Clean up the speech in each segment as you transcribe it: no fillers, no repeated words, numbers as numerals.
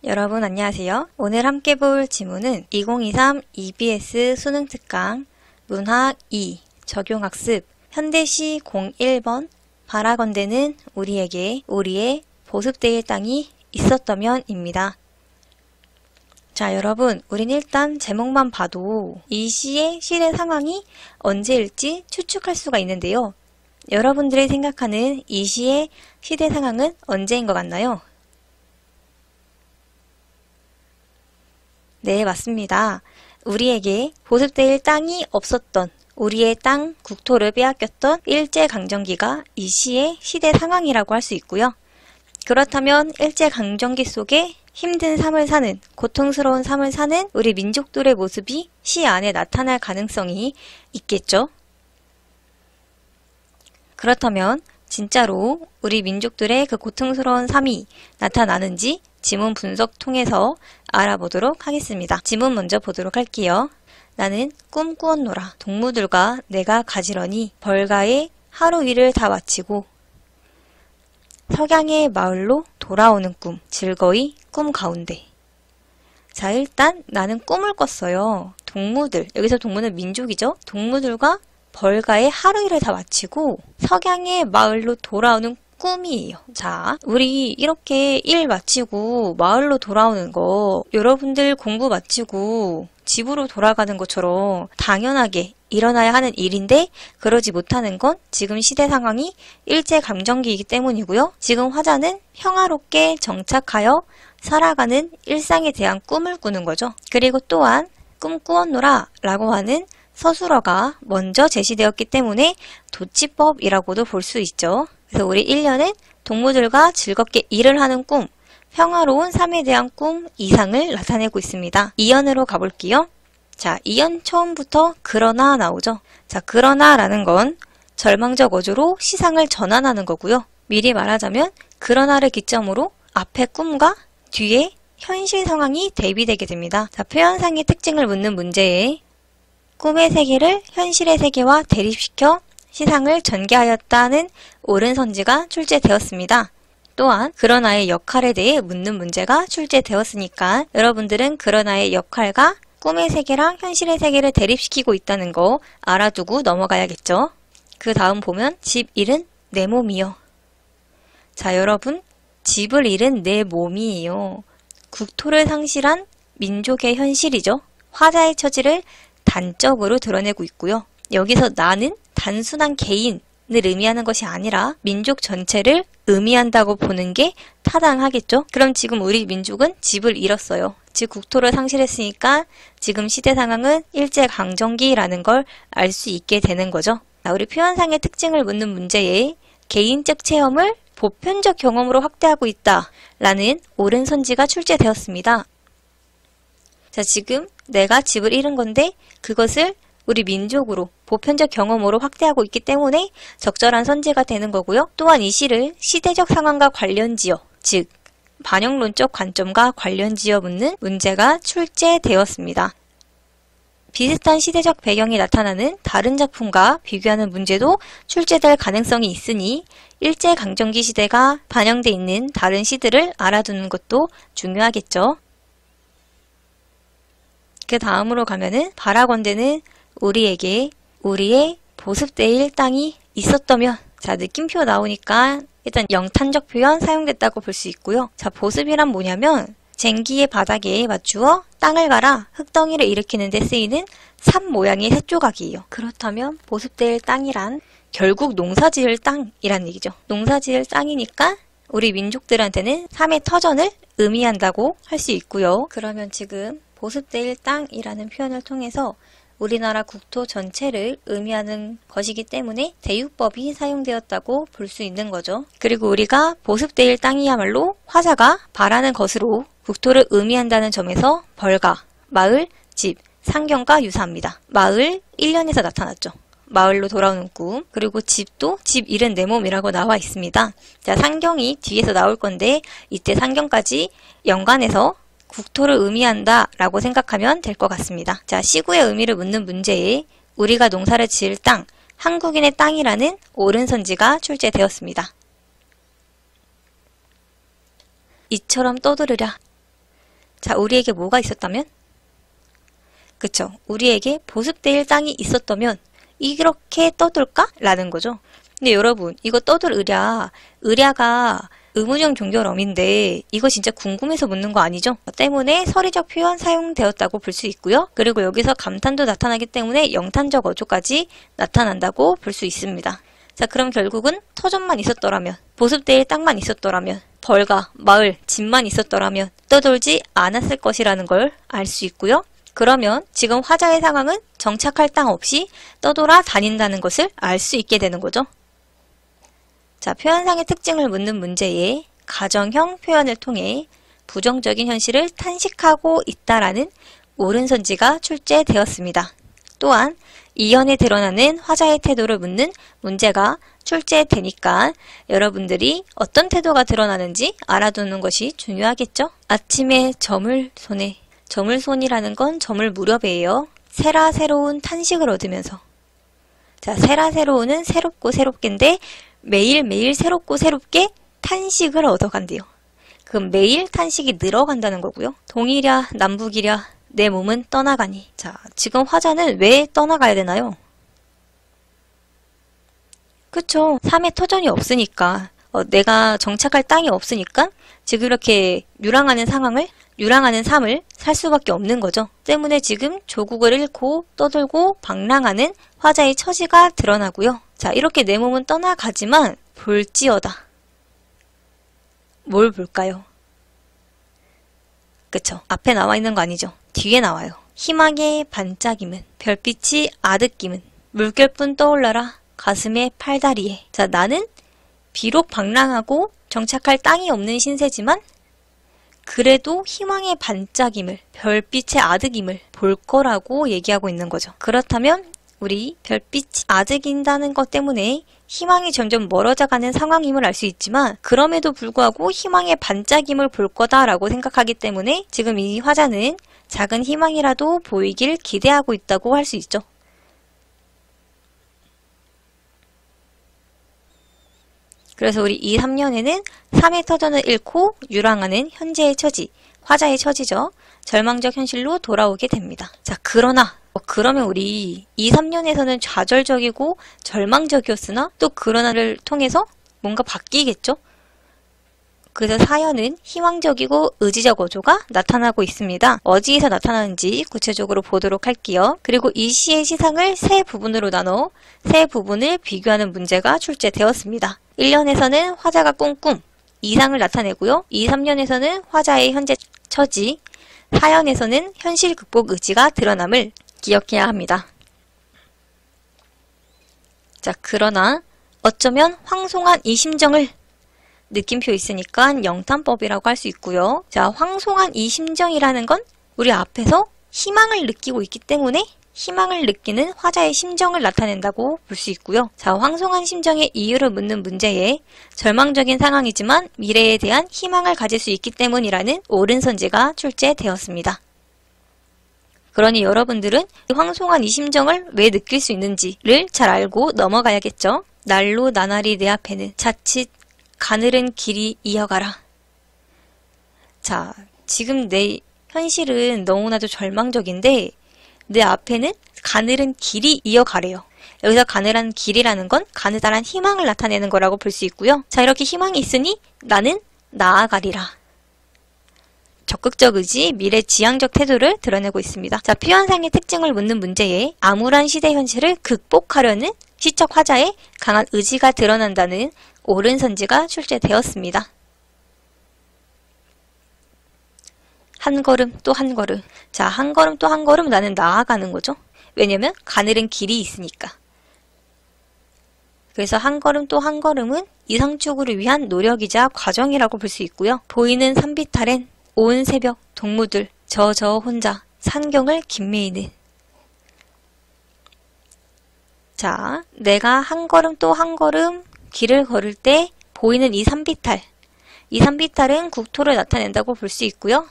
여러분 안녕하세요. 오늘 함께 볼 지문은 2023 EBS 수능특강 문학 2 적용학습 현대시 01번 바라건대는 우리에게 우리의 보습대의 땅이 있었다면 입니다. 자, 여러분, 우린 일단 제목만 봐도 이 시의 시대 상황이 언제일지 추측할 수가 있는데요. 여러분들이 생각하는 이 시의 시대 상황은 언제인 것 같나요? 네, 맞습니다. 우리에게 보습될 땅이 없었던 우리의 땅, 국토를 빼앗겼던 일제강점기가 이 시의 시대 상황이라고 할 수 있고요. 그렇다면 일제강점기 속에 힘든 삶을 사는, 고통스러운 삶을 사는 우리 민족들의 모습이 시 안에 나타날 가능성이 있겠죠. 그렇다면 진짜로 우리 민족들의 그 고통스러운 삶이 나타나는지 지문 분석 통해서 알아보도록 하겠습니다. 지문 먼저 보도록 할게요. 나는 꿈꾸었노라. 동무들과 내가 가지런히 벌가의 하루 일을 다 마치고 석양의 마을로 돌아오는 꿈, 즐거이 꿈 가운데. 자, 일단 나는 꿈을 꿨어요. 동무들, 여기서 동무는 민족이죠. 동무들과 벌가의 하루 일을 다 마치고 석양의 마을로 돌아오는 꿈이에요. 자, 우리 이렇게 일 마치고 마을로 돌아오는 거 여러분들 공부 마치고 집으로 돌아가는 것처럼 당연하게 일어나야 하는 일인데 그러지 못하는 건 지금 시대 상황이 일제강점기이기 때문이고요. 지금 화자는 평화롭게 정착하여 살아가는 일상에 대한 꿈을 꾸는 거죠. 그리고 또한 꿈꾸었노라 라고 하는 서술어가 먼저 제시되었기 때문에 도치법이라고도 볼 수 있죠. 그래서 우리 1년은 동무들과 즐겁게 일을 하는 꿈, 평화로운 삶에 대한 꿈 이상을 나타내고 있습니다. 2연으로 가볼게요. 자, 2연 처음부터 그러나 나오죠. 자, 그러나라는 건 절망적 어조로 시상을 전환하는 거고요. 미리 말하자면 그러나를 기점으로 앞에 꿈과 뒤에 현실 상황이 대비되게 됩니다. 자, 표현상의 특징을 묻는 문제에 꿈의 세계를 현실의 세계와 대립시켜 시상을 전개하였다는 옳은 선지가 출제되었습니다. 또한 그러나의 역할에 대해 묻는 문제가 출제되었으니까 여러분들은 그러나의 역할과 꿈의 세계랑 현실의 세계를 대립시키고 있다는 거 알아두고 넘어가야겠죠. 그 다음 보면 집 잃은 내 몸이요. 자, 여러분, 집을 잃은 내 몸이에요. 국토를 상실한 민족의 현실이죠. 화자의 처지를 단적으로 드러내고 있고요. 여기서 나는 단순한 개인을 의미하는 것이 아니라 민족 전체를 의미한다고 보는 게 타당하겠죠? 그럼 지금 우리 민족은 집을 잃었어요. 즉 국토를 상실했으니까 지금 시대 상황은 일제강점기라는 걸 알 수 있게 되는 거죠. 우리 표현상의 특징을 묻는 문제에 개인적 체험을 보편적 경험으로 확대하고 있다라는 옳은 선지가 출제되었습니다. 자, 지금 내가 집을 잃은 건데 그것을 우리 민족으로 보편적 경험으로 확대하고 있기 때문에 적절한 선지가 되는 거고요. 또한 이 시를 시대적 상황과 관련지어, 즉 반영론적 관점과 관련지어 묻는 문제가 출제되었습니다. 비슷한 시대적 배경이 나타나는 다른 작품과 비교하는 문제도 출제될 가능성이 있으니 일제강점기 시대가 반영돼 있는 다른 시들을 알아두는 것도 중요하겠죠. 그 다음으로 가면은 바라건대는 우리에게 우리의 보습대일 땅이 있었다면. 자, 느낌표 나오니까 일단 영탄적 표현 사용됐다고 볼 수 있고요. 자, 보습이란 뭐냐면 쟁기의 바닥에 맞추어 땅을 갈아 흙덩이를 일으키는 데 쓰이는 삽 모양의 셋조각이에요. 그렇다면 보습대일 땅이란 결국 농사지을 땅이란 얘기죠. 농사지을 땅이니까 우리 민족들한테는 삶의 터전을 의미한다고 할 수 있고요. 그러면 지금 보습대일 땅이라는 표현을 통해서 우리나라 국토 전체를 의미하는 것이기 때문에 대유법이 사용되었다고 볼 수 있는 거죠. 그리고 우리가 보습대일 땅이야말로 화자가 바라는 것으로 국토를 의미한다는 점에서 벌가, 마을, 집, 상경과 유사합니다. 마을 1년에서 나타났죠. 마을로 돌아오는 꿈, 그리고 집도 집 잃은 내 몸이라고 나와 있습니다. 자, 상경이 뒤에서 나올 건데 이때 상경까지 연관해서 국토를 의미한다 라고 생각하면 될 것 같습니다. 자, 시구의 의미를 묻는 문제에 우리가 농사를 지을 땅, 한국인의 땅이라는 옳은 선지가 출제되었습니다. 이처럼 떠들으랴. 자, 우리에게 뭐가 있었다면? 그쵸. 우리에게 보습될 땅이 있었다면 이렇게 떠돌까? 라는 거죠. 근데 여러분, 이거 떠돌으랴. 으랴가 의문형 종결어민데 이거 진짜 궁금해서 묻는 거 아니죠? 때문에 서리적 표현 사용되었다고 볼 수 있고요. 그리고 여기서 감탄도 나타나기 때문에 영탄적 어조까지 나타난다고 볼 수 있습니다. 자, 그럼 결국은 터전만 있었더라면, 보습될 땅만 있었더라면, 벌과 마을, 집만 있었더라면 떠돌지 않았을 것이라는 걸 알 수 있고요. 그러면 지금 화자의 상황은 정착할 땅 없이 떠돌아 다닌다는 것을 알 수 있게 되는 거죠. 자, 표현상의 특징을 묻는 문제에 가정형 표현을 통해 부정적인 현실을 탄식하고 있다라는 옳은 선지가 출제되었습니다. 또한 이연에 드러나는 화자의 태도를 묻는 문제가 출제되니까 여러분들이 어떤 태도가 드러나는지 알아두는 것이 중요하겠죠? 아침에 점을 손에, 점을 손이라는 건 점을 무렵이에요. 새라 새로운 탄식을 얻으면서. 자, 새라 새로운은 새롭고 새롭게인데 매일매일 새롭고 새롭게 탄식을 얻어간대요. 그럼 매일 탄식이 늘어간다는 거고요. 동이랴 남북이랴 내 몸은 떠나가니. 자, 지금 화자는 왜 떠나가야 되나요? 그쵸. 삶의 터전이 없으니까, 내가 정착할 땅이 없으니까 지금 이렇게 유랑하는 삶을 살 수밖에 없는 거죠. 때문에 지금 조국을 잃고 떠들고 방랑하는 화자의 처지가 드러나고요. 자, 이렇게 내 몸은 떠나가지만 볼지어다. 뭘 볼까요? 그쵸. 앞에 나와 있는 거 아니죠. 뒤에 나와요. 희망의 반짝임은, 별빛이 아득김은, 물결뿐 떠올라라 가슴의 팔다리에. 자, 나는 비록 방랑하고 정착할 땅이 없는 신세지만 그래도 희망의 반짝임을, 별빛의 아득임을 볼 거라고 얘기하고 있는 거죠. 그렇다면 우리 별빛이 아득인다는 것 때문에 희망이 점점 멀어져가는 상황임을 알 수 있지만 그럼에도 불구하고 희망의 반짝임을 볼 거다라고 생각하기 때문에 지금 이 화자는 작은 희망이라도 보이길 기대하고 있다고 할 수 있죠. 그래서 우리 2, 3년에는 3의 터전을 잃고 유랑하는 현재의 처지, 화자의 처지죠. 절망적 현실로 돌아오게 됩니다. 자, 그러면 우리 2, 3년에서는 좌절적이고 절망적이었으나 또 그러나를 통해서 뭔가 바뀌겠죠? 그래서 4년은 희망적이고 의지적 어조가 나타나고 있습니다. 어디에서 나타나는지 구체적으로 보도록 할게요. 그리고 이 시의 시상을 세 부분으로 나눠 세 부분을 비교하는 문제가 출제되었습니다. 1년에서는 화자가 꾼 꿈, 이상을 나타내고요. 2, 3년에서는 화자의 현재 처지, 4년에서는 현실 극복 의지가 드러남을 기억해야 합니다. 자, 그러나 어쩌면 황송한 이 심정을 느낌표 있으니까 영탄법이라고 할 수 있고요. 자, 황송한 이 심정이라는 건 우리 앞에서 희망을 느끼고 있기 때문에 희망을 느끼는 화자의 심정을 나타낸다고 볼 수 있고요. 자, 황송한 심정의 이유를 묻는 문제에 절망적인 상황이지만 미래에 대한 희망을 가질 수 있기 때문이라는 옳은 선지가 출제되었습니다. 그러니 여러분들은 황송한 이 심정을 왜 느낄 수 있는지를 잘 알고 넘어가야겠죠. 날로 나날이 내 앞에는 자칫 가늘은 길이 이어가라. 자, 지금 내 현실은 너무나도 절망적인데 내 앞에는 가늘은 길이 이어가래요. 여기서 가늘한 길이라는 건 가느다란 희망을 나타내는 거라고 볼 수 있고요. 자, 이렇게 희망이 있으니 나는 나아가리라. 적극적 의지, 미래 지향적 태도를 드러내고 있습니다. 자, 표현상의 특징을 묻는 문제에 암울한 시대 현실을 극복하려는 시적 화자의 강한 의지가 드러난다는 옳은 선지가 출제되었습니다. 한 걸음 또 한 걸음. 자, 한 걸음 또 한 걸음 나는 나아가는 거죠. 왜냐면 가늘은 길이 있으니까. 그래서 한 걸음 또 한 걸음은 이상축을 위한 노력이자 과정이라고 볼 수 있고요. 보이는 산비탈엔 온 새벽 동무들 저 혼자 산경을 김매이는. 자, 내가 한 걸음 또 한 걸음 길을 걸을 때 보이는 이 산비탈. 이 산비탈은 국토를 나타낸다고 볼 수 있고요.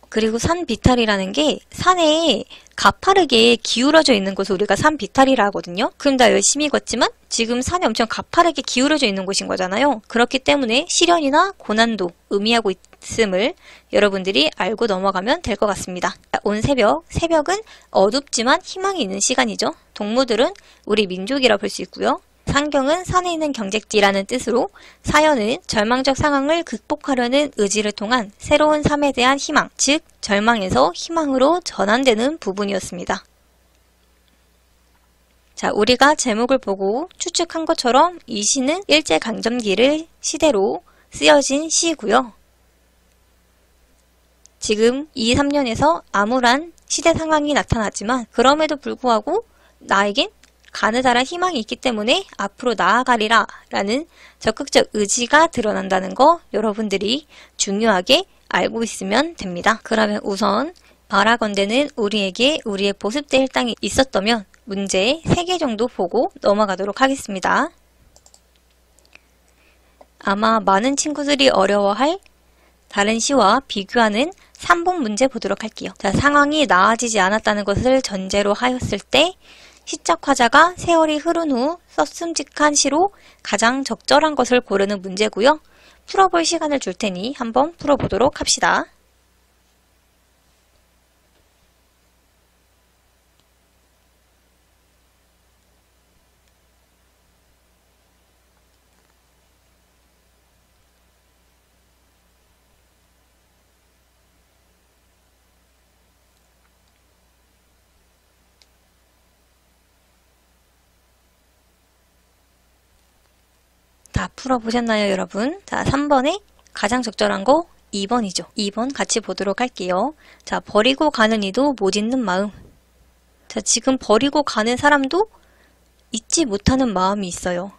그리고 산비탈이라는 게 산에 가파르게 기울어져 있는 것을 우리가 산비탈이라 하거든요. 그럼 나 열심히 걷지만 지금 산이 엄청 가파르게 기울어져 있는 곳인 거잖아요. 그렇기 때문에 시련이나 고난도 의미하고 있음을 여러분들이 알고 넘어가면 될 것 같습니다. 온 새벽, 새벽은 어둡지만 희망이 있는 시간이죠. 동무들은 우리 민족이라 볼 수 있고요. 상경은 산에 있는 경작지라는 뜻으로 사연은 절망적 상황을 극복하려는 의지를 통한 새로운 삶에 대한 희망, 즉 절망에서 희망으로 전환되는 부분이었습니다. 자, 우리가 제목을 보고 추측한 것처럼 이 시는 일제강점기를 시대로 쓰여진 시이고요. 지금 2~3년에서 암울한 시대 상황이 나타났지만 그럼에도 불구하고 나에겐 가느다란 희망이 있기 때문에 앞으로 나아가리라 라는 적극적 의지가 드러난다는 거 여러분들이 중요하게 알고 있으면 됩니다. 그러면 우선 바라건대는 우리에게 우리의 보습대 일당이 있었다면 문제 3개 정도 보고 넘어가도록 하겠습니다. 아마 많은 친구들이 어려워할 다른 시와 비교하는 3번 문제 보도록 할게요. 자, 상황이 나아지지 않았다는 것을 전제로 하였을 때 시적 화자가 세월이 흐른 후 썼음직한 시로 가장 적절한 것을 고르는 문제고요. 풀어볼 시간을 줄 테니 한번 풀어보도록 합시다. 다 풀어보셨나요, 여러분? 자, 3번에 가장 적절한 거 2번이죠. 2번 같이 보도록 할게요. 자, 버리고 가는 이도 못 잊는 마음. 자, 지금 버리고 가는 사람도 잊지 못하는 마음이 있어요.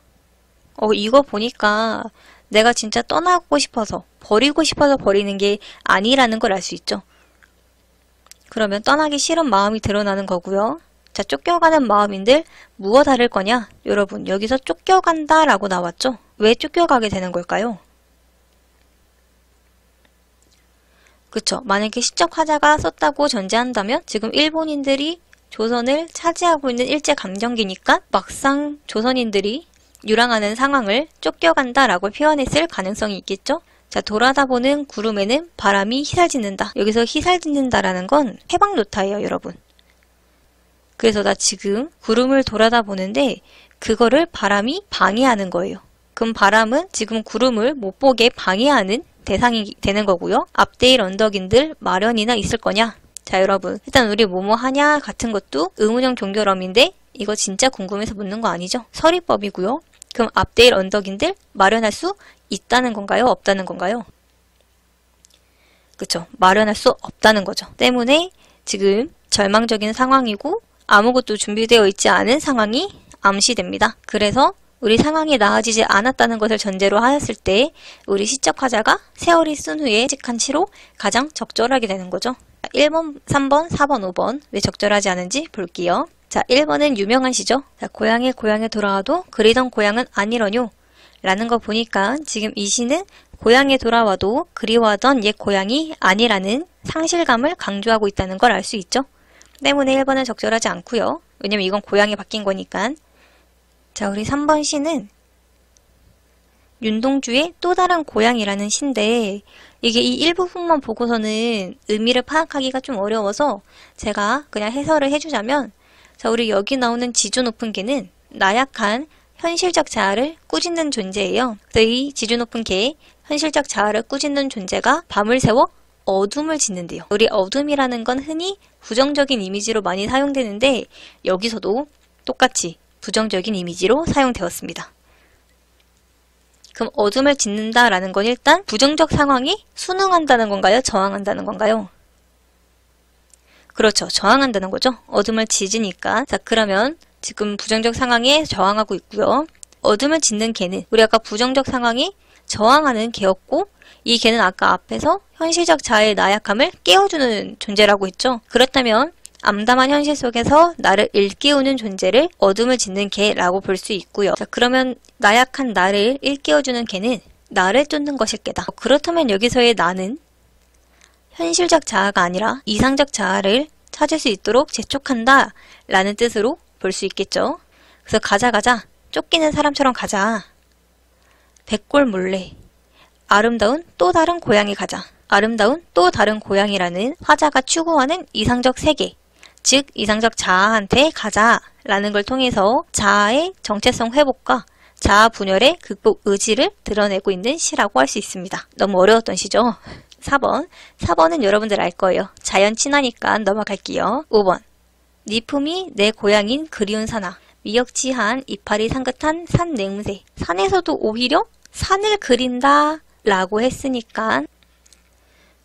이거 보니까 내가 진짜 떠나고 싶어서, 버리고 싶어서 버리는 게 아니라는 걸 알 수 있죠. 그러면 떠나기 싫은 마음이 드러나는 거고요. 자, 쫓겨가는 마음인들 무엇 다를 거냐? 여러분, 여기서 쫓겨간다 라고 나왔죠? 왜 쫓겨가게 되는 걸까요? 그쵸? 만약에 시적 화자가 썼다고 전제한다면 지금 일본인들이 조선을 차지하고 있는 일제강점기니까 막상 조선인들이 유랑하는 상황을 쫓겨간다 라고 표현했을 가능성이 있겠죠? 자, 돌아다 보는 구름에는 바람이 희살짓는다. 여기서 희살짓는다라는 건 해방노타예요, 여러분. 그래서 나 지금 구름을 돌아다 보는데 그거를 바람이 방해하는 거예요. 그럼 바람은 지금 구름을 못 보게 방해하는 대상이 되는 거고요. 앞데일 언덕인들 마련이나 있을 거냐? 자, 여러분, 일단 우리 뭐뭐 하냐 같은 것도 의문형 종결어인데 이거 진짜 궁금해서 묻는 거 아니죠? 서리법이고요. 그럼 앞데일 언덕인들 마련할 수 있다는 건가요? 없다는 건가요? 그쵸? 마련할 수 없다는 거죠. 때문에 지금 절망적인 상황이고 아무것도 준비되어 있지 않은 상황이 암시됩니다. 그래서 우리 상황이 나아지지 않았다는 것을 전제로 하였을 때 우리 시적 화자가 세월이 쓴 후에 직한 시로 가장 적절하게 되는 거죠. 1번, 3번, 4번, 5번 왜 적절하지 않은지 볼게요. 자, 1번은 유명한 시죠. 자, 고향에 돌아와도 그리던 고향은 아니러뇨 라는 거 보니까 지금 이 시는 고향에 돌아와도 그리워하던 옛 고향이 아니라는 상실감을 강조하고 있다는 걸 알 수 있죠. 때문에 1번은 적절하지 않고요. 왜냐면 이건 고향이 바뀐 거니까. 자, 우리 3번 시는 윤동주의 또 다른 고향이라는 시인데 이게 이 일부분만 보고서는 의미를 파악하기가 좀 어려워서 제가 그냥 해설을 해주자면 자, 우리 여기 나오는 지조 높은 개는 나약한 현실적 자아를 꾸짖는 존재예요. 그래서 이 지조 높은 개의 현실적 자아를 꾸짖는 존재가 밤을 새워 어둠을 짓는데요. 우리 어둠이라는 건 흔히 부정적인 이미지로 많이 사용되는데 여기서도 똑같이 부정적인 이미지로 사용되었습니다. 그럼 어둠을 짓는다라는 건 일단 부정적 상황이 순응한다는 건가요? 저항한다는 건가요? 그렇죠. 저항한다는 거죠. 어둠을 짓으니까. 자, 그러면 지금 부정적 상황에 저항하고 있고요. 어둠을 짓는 개는 우리 아까 부정적 상황이 저항하는 개였고 이 개는 아까 앞에서 현실적 자아의 나약함을 깨워주는 존재라고 했죠. 그렇다면 암담한 현실 속에서 나를 일깨우는 존재를 어둠을 짓는 개라고 볼 수 있고요. 자, 그러면 나약한 나를 일깨워주는 개는 나를 쫓는 것일 게다. 그렇다면 여기서의 나는 현실적 자아가 아니라 이상적 자아를 찾을 수 있도록 재촉한다 라는 뜻으로 볼 수 있겠죠. 그래서 가자 쫓기는 사람처럼 가자. 백골 몰래 아름다운 또 다른 고향에 가자. 아름다운 또 다른 고향이라는 화자가 추구하는 이상적 세계, 즉 이상적 자아한테 가자라는 걸 통해서 자아의 정체성 회복과 자아 분열의 극복 의지를 드러내고 있는 시라고 할 수 있습니다. 너무 어려웠던 시죠? 4번. 4번은 여러분들 알 거예요. 자연 친화니까 넘어갈게요. 5번. 네 품이 내 고향인 그리운 산하. 미역치한 이파리 상긋한 산 냉새. 산에서도 오히려 산을 그린다 라고 했으니까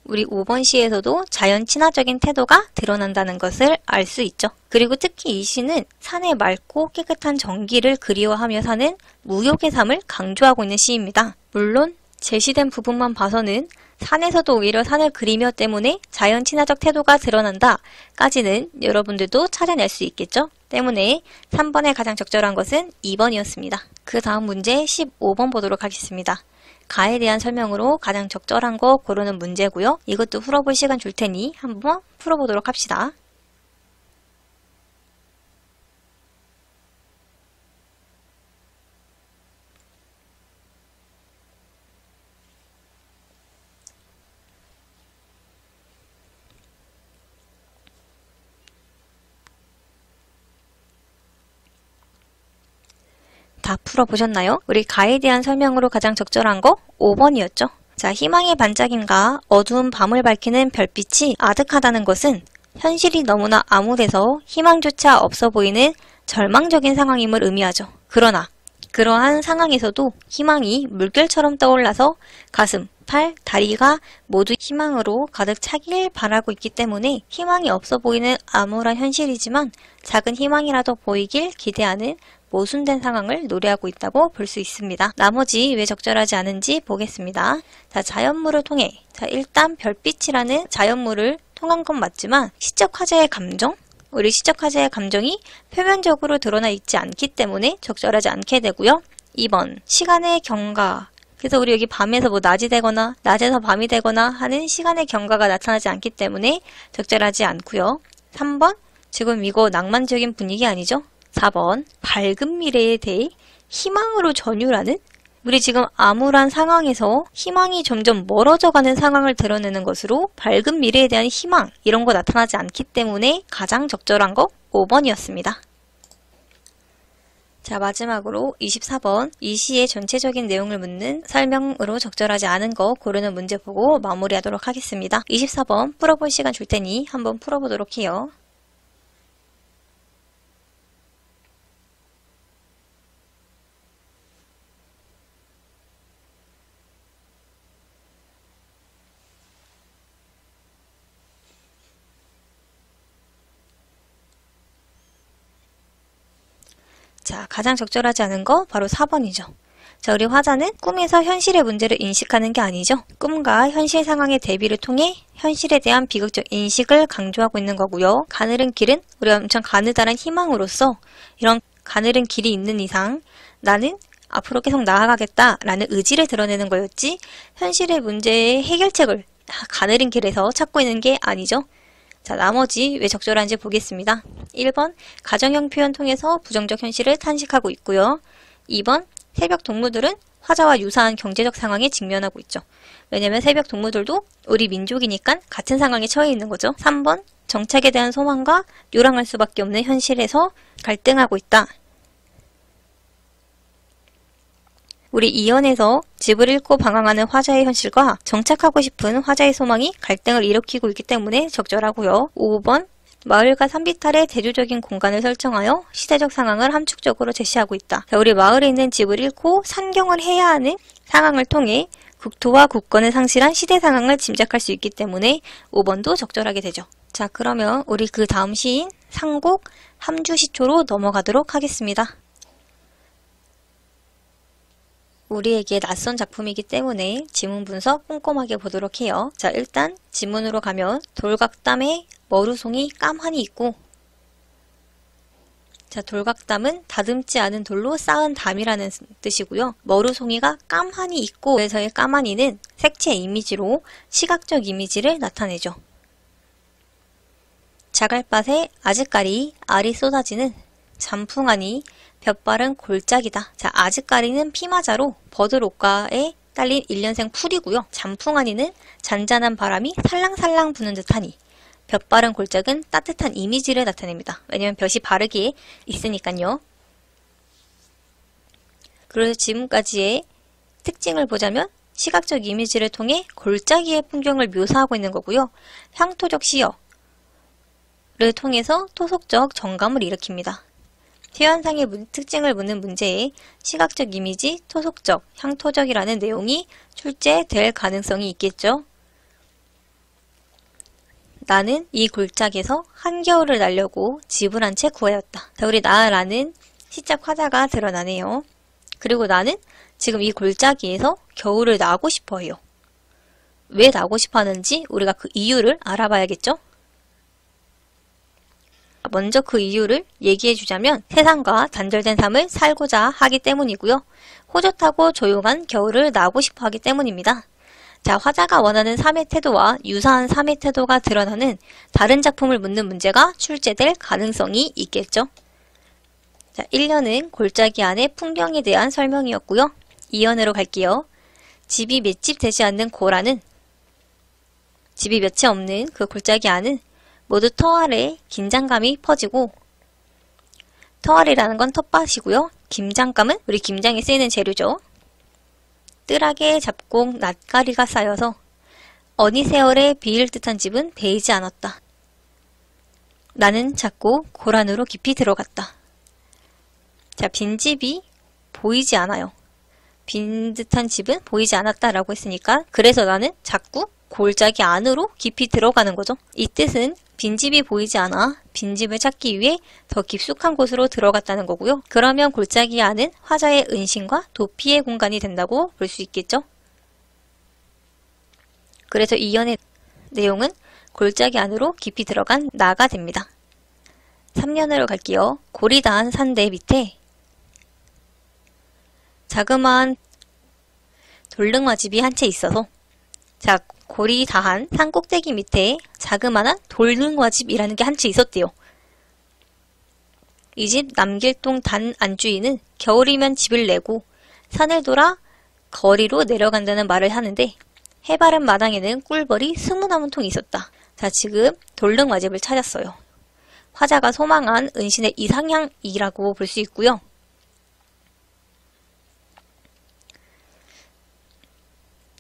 우리 5번 시에서도 자연 친화적인 태도가 드러난다는 것을 알 수 있죠. 그리고 특히 이 시는 산의 맑고 깨끗한 정기를 그리워하며 사는 무욕의 삶을 강조하고 있는 시입니다. 물론 제시된 부분만 봐서는 산에서도 오히려 산을 그리며 때문에 자연 친화적 태도가 드러난다 까지는 여러분들도 찾아낼 수 있겠죠. 때문에 3번에 가장 적절한 것은 2번이었습니다. 그 다음 문제 15번 보도록 하겠습니다. 가에 대한 설명으로 가장 적절한 거 고르는 문제고요. 이것도 풀어볼 시간 줄 테니 한번 풀어보도록 합시다. 다 풀어보셨나요? 우리 가에 대한 설명으로 가장 적절한 거 5번이었죠. 자, 희망의 반짝임과 어두운 밤을 밝히는 별빛이 아득하다는 것은 현실이 너무나 암울해서 희망조차 없어 보이는 절망적인 상황임을 의미하죠. 그러나 그러한 상황에서도 희망이 물결처럼 떠올라서 가슴, 팔, 다리가 모두 희망으로 가득 차길 바라고 있기 때문에 희망이 없어 보이는 암울한 현실이지만 작은 희망이라도 보이길 기대하는 모순된 상황을 노래하고 있다고 볼 수 있습니다. 나머지 왜 적절하지 않은지 보겠습니다. 자, 자연물을 통해 일단 별빛이라는 자연물을 통한 건 맞지만 시적 화자의 감정? 우리 시적 화자의 감정이 표면적으로 드러나 있지 않기 때문에 적절하지 않게 되고요. 2번 시간의 경과. 그래서 우리 여기 밤에서 뭐 낮이 되거나 낮에서 밤이 되거나 하는 시간의 경과가 나타나지 않기 때문에 적절하지 않고요. 3번 지금 이거 낭만적인 분위기 아니죠? 4번 밝은 미래에 대해 희망으로 전율하는 우리 지금 암울한 상황에서 희망이 점점 멀어져가는 상황을 드러내는 것으로 밝은 미래에 대한 희망 이런 거 나타나지 않기 때문에 가장 적절한 거 5번이었습니다. 자, 마지막으로 24번 이 시의 전체적인 내용을 묻는 설명으로 적절하지 않은 거 고르는 문제 보고 마무리하도록 하겠습니다. 24번 풀어볼 시간 줄 테니 한번 풀어보도록 해요. 자, 가장 적절하지 않은 거 바로 4번이죠. 자, 우리 화자는 꿈에서 현실의 문제를 인식하는 게 아니죠. 꿈과 현실 상황의 대비를 통해 현실에 대한 비극적 인식을 강조하고 있는 거고요. 가늘은 길은 우리가 엄청 가느다란 희망으로서 이런 가늘은 길이 있는 이상 나는 앞으로 계속 나아가겠다라는 의지를 드러내는 거였지 현실의 문제의 해결책을 가늘은 길에서 찾고 있는 게 아니죠. 자, 나머지 왜 적절한지 보겠습니다. 1번 가정형 표현 통해서 부정적 현실을 탄식하고 있고요. 2번 새벽 동무들은 화자와 유사한 경제적 상황에 직면하고 있죠. 왜냐면 새벽 동무들도 우리 민족이니까 같은 상황에 처해 있는 거죠. 3번 정착에 대한 소망과 요랑할 수밖에 없는 현실에서 갈등하고 있다. 우리 이연에서 집을 잃고 방황하는 화자의 현실과 정착하고 싶은 화자의 소망이 갈등을 일으키고 있기 때문에 적절하고요. 5번 마을과 산비탈의 대조적인 공간을 설정하여 시대적 상황을 함축적으로 제시하고 있다. 자, 우리 마을에 있는 집을 잃고 상경을 해야 하는 상황을 통해 국토와 국권을 상실한 시대 상황을 짐작할 수 있기 때문에 5번도 적절하게 되죠. 자, 그러면 우리 그 다음 시인 상곡 함주시초로 넘어가도록 하겠습니다. 우리에게 낯선 작품이기 때문에 지문 분석 꼼꼼하게 보도록 해요. 자, 일단 지문으로 가면 돌각담에 머루송이 까만이 있고 자, 돌각담은 다듬지 않은 돌로 쌓은 담이라는 뜻이고요. 머루송이가 까만이 있고 그래서의 까만이는 색채 이미지로 시각적 이미지를 나타내죠. 자갈밭에 아직까리 알이 쏟아지는 잠풍하니 볕바른 골짜기다. 자, 아직까리는 피마자로 버들옷가의 딸린 1년생 풀이고요. 잔풍하니는 잔잔한 바람이 살랑살랑 부는 듯하니, 볕바른 골짜기는 따뜻한 이미지를 나타냅니다. 왜냐면 볕이 바르게 있으니까요. 그래서 지금까지의 특징을 보자면 시각적 이미지를 통해 골짜기의 풍경을 묘사하고 있는 거고요. 향토적 시어를 통해서 토속적 정감을 일으킵니다. 태연상의 특징을 묻는 문제에 시각적 이미지, 토속적, 향토적이라는 내용이 출제될 가능성이 있겠죠. 나는 이 골짜기에서 한겨울을 날려고 집을 한 채 구하였다. 자, 우리 나라는 시작 화자가 드러나네요. 그리고 나는 지금 이 골짜기에서 겨울을 나고 싶어 해요. 왜 나고 싶어 하는지 우리가 그 이유를 알아봐야겠죠? 먼저 그 이유를 얘기해 주자면 세상과 단절된 삶을 살고자 하기 때문이고요. 호젓하고 조용한 겨울을 나고 싶어 하기 때문입니다. 자, 화자가 원하는 삶의 태도와 유사한 삶의 태도가 드러나는 다른 작품을 묻는 문제가 출제될 가능성이 있겠죠. 자, 1년은 골짜기 안의 풍경에 대한 설명이었고요. 2연으로 갈게요. 집이 맷집 되지 않는 고라는, 집이 몇이 없는 그 골짜기 안은 모두 터 아래 긴장감이 퍼지고, 터 아래라는 건 텃밭이고요. 김장감은 우리 김장에 쓰이는 재료죠. 뜰하게 잡곡 낯가리가 쌓여서 어니 세월에 비일 듯한 집은 베이지 않았다. 나는 자꾸 고란으로 깊이 들어갔다. 자, 빈집이 보이지 않아요. 빈 듯한 집은 보이지 않았다라고 했으니까 그래서 나는 자꾸 골짜기 안으로 깊이 들어가는 거죠. 이 뜻은 빈집이 보이지 않아 빈집을 찾기 위해 더 깊숙한 곳으로 들어갔다는 거고요. 그러면 골짜기 안은 화자의 은신과 도피의 공간이 된다고 볼 수 있겠죠. 그래서 이 연의 내용은 골짜기 안으로 깊이 들어간 나가 됩니다. 3년으로 갈게요. 골이 닿은 산대 밑에 자그마한 돌릉화집이 한 채 있어서, 자, 골이 닿은 산 꼭대기 밑에 자그마한 돌릉화집이라는 게 한 채 있었대요. 이 집 남길동 단 안주인은 겨울이면 집을 내고 산을 돌아 거리로 내려간다는 말을 하는데 해바른 마당에는 꿀벌이 20나무통이 있었다. 자, 지금 돌릉화집을 찾았어요. 화자가 소망한 은신의 이상향이라고 볼 수 있고요.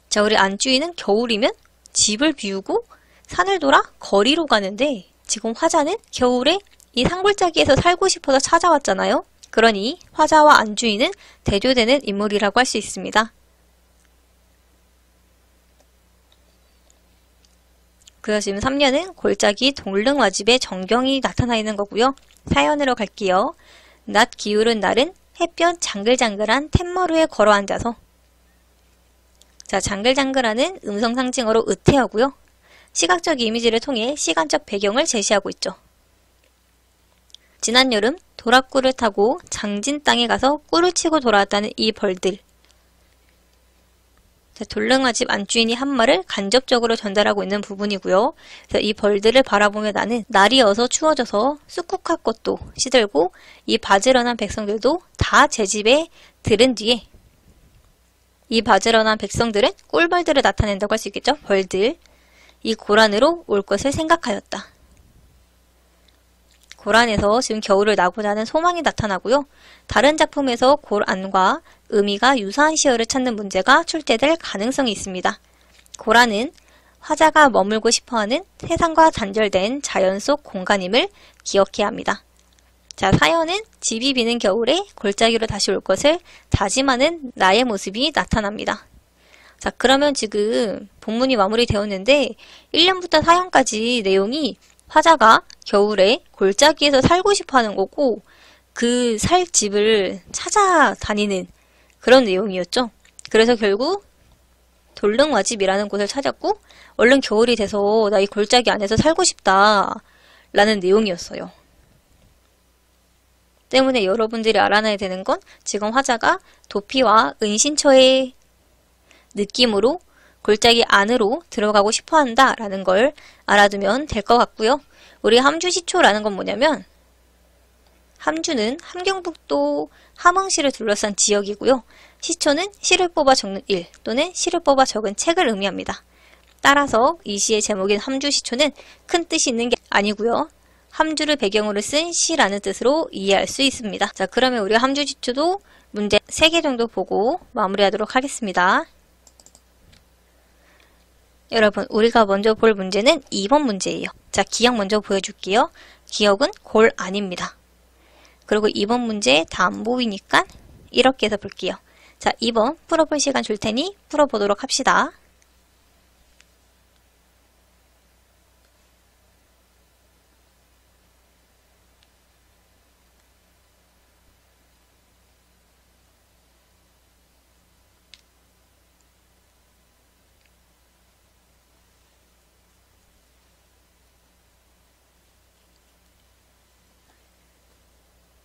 자, 우리 안주인은 겨울이면 집을 비우고 산을 돌아 거리로 가는데 지금 화자는 겨울에 이 산골짜기에서 살고 싶어서 찾아왔잖아요. 그러니 화자와 안주인은 대조되는 인물이라고 할 수 있습니다. 그래서 지금 3년은 골짜기 돌릉화집의 전경이 나타나 있는 거고요. 4연으로 갈게요. 낮 기울은 날은 햇볕 장글장글한 툇머루에 걸어 앉아서, 자, 장글장글하는 음성 상징어로 의태어고요. 시각적 이미지를 통해 시간적 배경을 제시하고 있죠. 지난 여름 도락꿀을 타고 장진 땅에 가서 꿀을 치고 돌아왔다는 이 벌들. 자, 돌릉화집 안주인이 한 말을 간접적으로 전달하고 있는 부분이고요. 그래서 이 벌들을 바라보며 나는 날이 어서 추워져서 쑥국화 꽃도 시들고 이 바지런한 백성들도 다 제 집에 들은 뒤에, 이 바지런한 백성들은 꿀벌들을 나타낸다고 할 수 있겠죠. 벌들. 이 고란으로 올 것을 생각하였다. 고란에서 지금 겨울을 나고자 하는 소망이 나타나고요. 다른 작품에서 고란과 의미가 유사한 시어를 찾는 문제가 출제될 가능성이 있습니다. 고란은 화자가 머물고 싶어하는 세상과 단절된 자연 속 공간임을 기억해야 합니다. 자, 4연은 집이 비는 겨울에 골짜기로 다시 올 것을 다짐하는 나의 모습이 나타납니다. 자, 그러면 지금 본문이 마무리되었는데 1년부터 4연까지 내용이 화자가 겨울에 골짜기에서 살고 싶어 하는 거고 그 살 집을 찾아다니는 그런 내용이었죠. 그래서 결국 돌릉화집이라는 곳을 찾았고 얼른 겨울이 돼서 나 이 골짜기 안에서 살고 싶다 라는 내용이었어요. 때문에 여러분들이 알아놔야 되는 건 지금 화자가 도피와 은신처의 느낌으로 골짜기 안으로 들어가고 싶어 한다 라는 걸 알아두면 될 것 같고요. 우리 함주시초라는 건 뭐냐면 함주는 함경북도 함흥시를 둘러싼 지역이고요. 시초는 시를 뽑아 적는 일 또는 시를 뽑아 적은 책을 의미합니다. 따라서 이 시의 제목인 함주시초는 큰 뜻이 있는 게 아니고요. 함주를 배경으로 쓴 시라는 뜻으로 이해할 수 있습니다. 자, 그러면 우리가 함주시초도 문제 3개 정도 보고 마무리하도록 하겠습니다. 여러분, 우리가 먼저 볼 문제는 2번 문제예요. 자, 기억 먼저 보여줄게요. 기억은 골 아닙니다. 그리고 2번 문제 다 안 보이니까 이렇게 해서 볼게요. 자, 2번 풀어볼 시간 줄 테니 풀어보도록 합시다.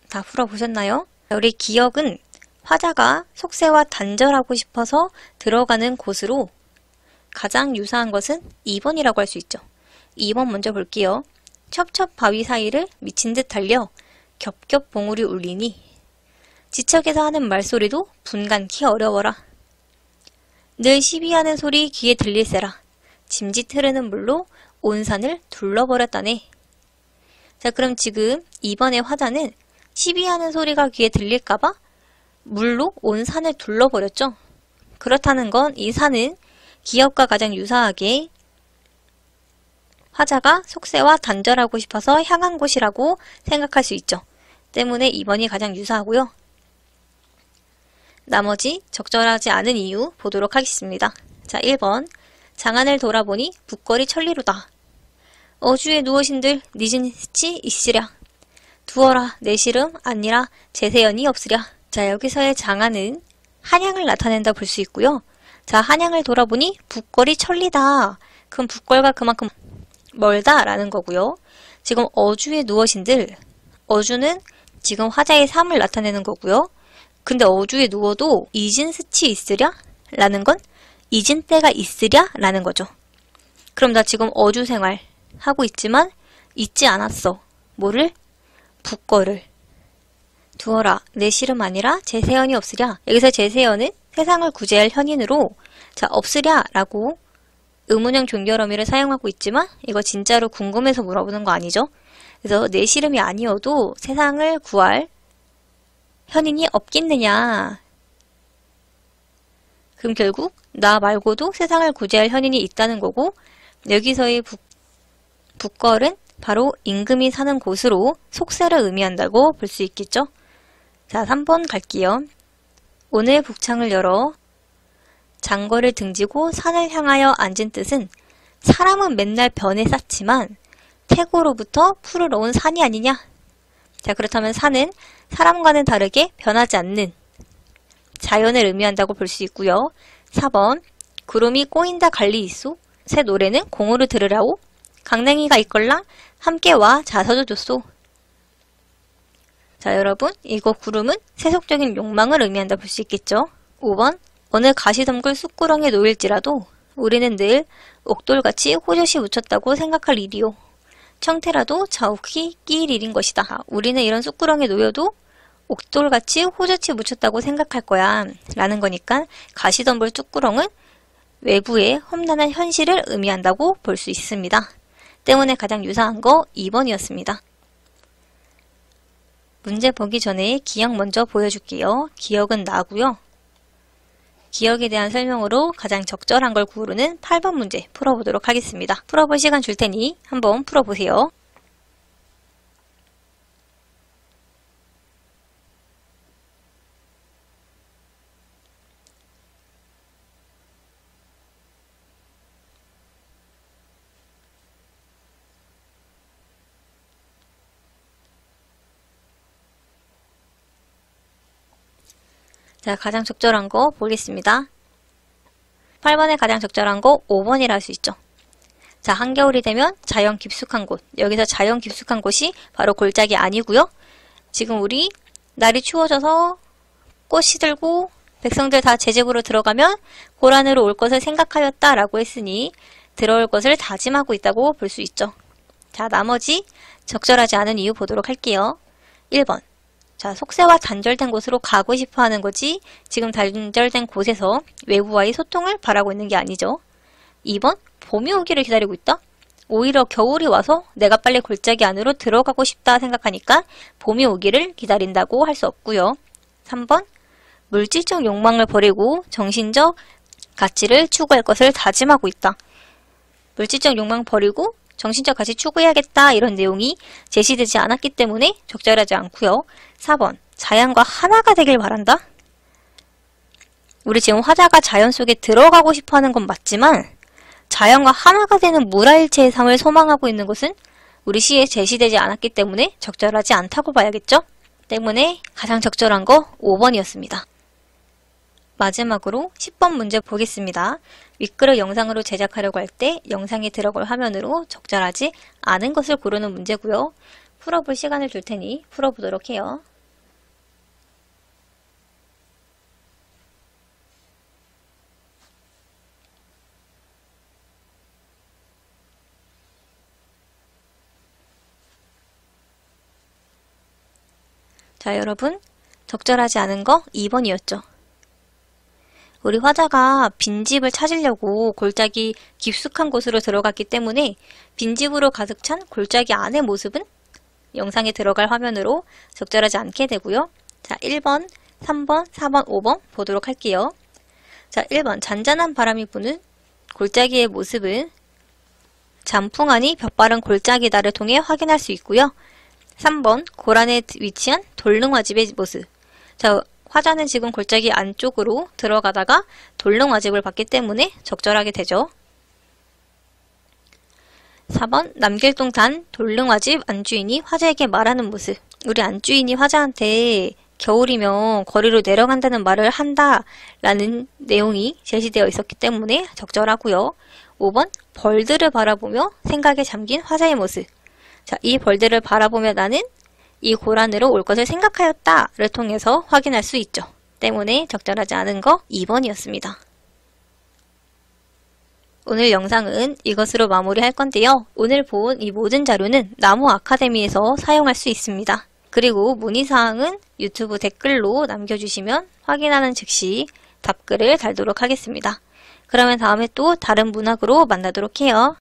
다 풀어보셨나요? 우리 기억은 화자가 속세와 단절하고 싶어서 들어가는 곳으로 가장 유사한 것은 2번이라고 할 수 있죠. 2번 먼저 볼게요. 첩첩 바위 사이를 미친 듯 달려 겹겹 봉우리 울리니 지척에서 하는 말소리도 분간키 어려워라. 늘 시비하는 소리 귀에 들릴세라. 짐짓 흐르는 물로 온 산을 둘러버렸다네. 자, 그럼 지금 2번의 화자는 시비하는 소리가 귀에 들릴까봐 물로 온 산을 둘러버렸죠. 그렇다는 건 이 산은 기억과 가장 유사하게 화자가 속세와 단절하고 싶어서 향한 곳이라고 생각할 수 있죠. 때문에 2번이 가장 유사하고요. 나머지 적절하지 않은 이유 보도록 하겠습니다. 자, 1번 장안을 돌아보니 북걸이 천리로다. 어주에 누워신들 니진 스치 있으랴. 두어라 내 시름 아니라 제세연이 없으랴. 자, 여기서의 장안은 한양을 나타낸다 볼 수 있고요. 자, 한양을 돌아보니 북걸이 천리다. 그럼 북걸과 그만큼 멀다 라는 거고요. 지금 어주에 누워신들, 어주는 지금 화자의 삶을 나타내는 거고요. 근데 어주에 누워도 잊은 스치 있으랴? 라는 건 잊은 때가 있으랴? 라는 거죠. 그럼 나 지금 어주 생활 하고 있지만 잊지 않았어. 뭐를? 북걸을. 두어라 내 시름 아니라 제세연이 없으랴. 여기서 제세연은 세상을 구제할 현인으로 자, 없으랴 라고 의문형 종결어미를 사용하고 있지만 이거 진짜로 궁금해서 물어보는 거 아니죠? 그래서 내 시름이 아니어도 세상을 구할 현인이 없겠느냐. 그럼 결국 나 말고도 세상을 구제할 현인이 있다는 거고, 여기서의 북걸은 바로 임금이 사는 곳으로 속세를 의미한다고 볼 수 있겠죠. 자, 3번 갈게요. 오늘 북창을 열어 장거를 등지고 산을 향하여 앉은 뜻은 사람은 맨날 변에 쌓지만 태고로부터 풀을 놓은 산이 아니냐. 자, 그렇다면 산은 사람과는 다르게 변하지 않는 자연을 의미한다고 볼 수 있고요. 4번 구름이 꼬인다 갈리 있소. 새 노래는 공으로 들으라오. 강냉이가 있걸랑 함께 와 자서도 줬소. 자, 여러분, 이거 구름은 세속적인 욕망을 의미한다 볼 수 있겠죠. 5번 어느 가시덤굴 쑥구렁에 놓일지라도 우리는 늘 옥돌같이 호젓이 묻혔다고 생각할 일이오. 청태라도 자욱히 끼일 일인 것이다. 우리는 이런 쑥구렁에 놓여도 옥돌같이 호젓이 묻혔다고 생각할 거야 라는 거니까 가시덤불 쑥구렁은 외부의 험난한 현실을 의미한다고 볼 수 있습니다. 때문에 가장 유사한 거 2번이었습니다. 문제 보기 전에 기억 먼저 보여줄게요. 기억은 나고요. 기억에 대한 설명으로 가장 적절한 걸 고르는 8번 문제 풀어보도록 하겠습니다. 풀어볼 시간 줄 테니 한번 풀어보세요. 자, 가장 적절한 거 보겠습니다. 8번에 가장 적절한 거 5번이라 할 수 있죠. 자, 한겨울이 되면 자연 깊숙한 곳. 여기서 자연 깊숙한 곳이 바로 골짜기 아니고요. 지금 우리 날이 추워져서 꽃 시들고 백성들 다 제집으로 들어가면 고란으로 올 것을 생각하였다 라고 했으니 들어올 것을 다짐하고 있다고 볼 수 있죠. 자, 나머지 적절하지 않은 이유 보도록 할게요. 1번 자, 속세와 단절된 곳으로 가고 싶어 하는 거지 지금 단절된 곳에서 외부와의 소통을 바라고 있는 게 아니죠. 2번, 봄이 오기를 기다리고 있다. 오히려 겨울이 와서 내가 빨리 골짜기 안으로 들어가고 싶다 생각하니까 봄이 오기를 기다린다고 할 수 없고요. 3번, 물질적 욕망을 버리고 정신적 가치를 추구할 것을 다짐하고 있다. 물질적 욕망 버리고 정신적 가치 추구해야겠다 이런 내용이 제시되지 않았기 때문에 적절하지 않고요. 4번, 자연과 하나가 되길 바란다. 우리 지금 화자가 자연 속에 들어가고 싶어하는 건 맞지만 자연과 하나가 되는 무라일체의 삶을 소망하고 있는 것은 우리 시에 제시되지 않았기 때문에 적절하지 않다고 봐야겠죠? 때문에 가장 적절한 거 5번이었습니다. 마지막으로 10번 문제 보겠습니다. 윗글을 영상으로 제작하려고 할 때 영상에 들어갈 화면으로 적절하지 않은 것을 고르는 문제고요. 풀어볼 시간을 줄 테니 풀어보도록 해요. 자, 여러분, 적절하지 않은 거 2번이었죠. 우리 화자가 빈집을 찾으려고 골짜기 깊숙한 곳으로 들어갔기 때문에 빈집으로 가득 찬 골짜기 안의 모습은 영상에 들어갈 화면으로 적절하지 않게 되고요. 자, 1번, 3번, 4번, 5번 보도록 할게요. 자, 1번, 잔잔한 바람이 부는 골짜기의 모습은 잔풍안이 볕바른 골짜기다를 통해 확인할 수 있고요. 3번, 고란에 위치한 돌릉화집의 모습. 자, 화자는 지금 골짜기 안쪽으로 들어가다가 돌릉화집을 봤기 때문에 적절하게 되죠. 4번, 남길동 단 돌릉화집 안주인이 화자에게 말하는 모습. 우리 안주인이 화자한테 겨울이면 거리로 내려간다는 말을 한다 라는 내용이 제시되어 있었기 때문에 적절하고요. 5번, 벌들을 바라보며 생각에 잠긴 화자의 모습. 자, 이 벌들을 바라보며 나는 이 고란으로 올 것을 생각하였다를 통해서 확인할 수 있죠. 때문에 적절하지 않은 거 2번이었습니다. 오늘 영상은 이것으로 마무리할 건데요. 오늘 본 이 모든 자료는 나무 아카데미에서 사용할 수 있습니다. 그리고 문의사항은 유튜브 댓글로 남겨주시면 확인하는 즉시 답글을 달도록 하겠습니다. 그러면 다음에 또 다른 문학으로 만나도록 해요.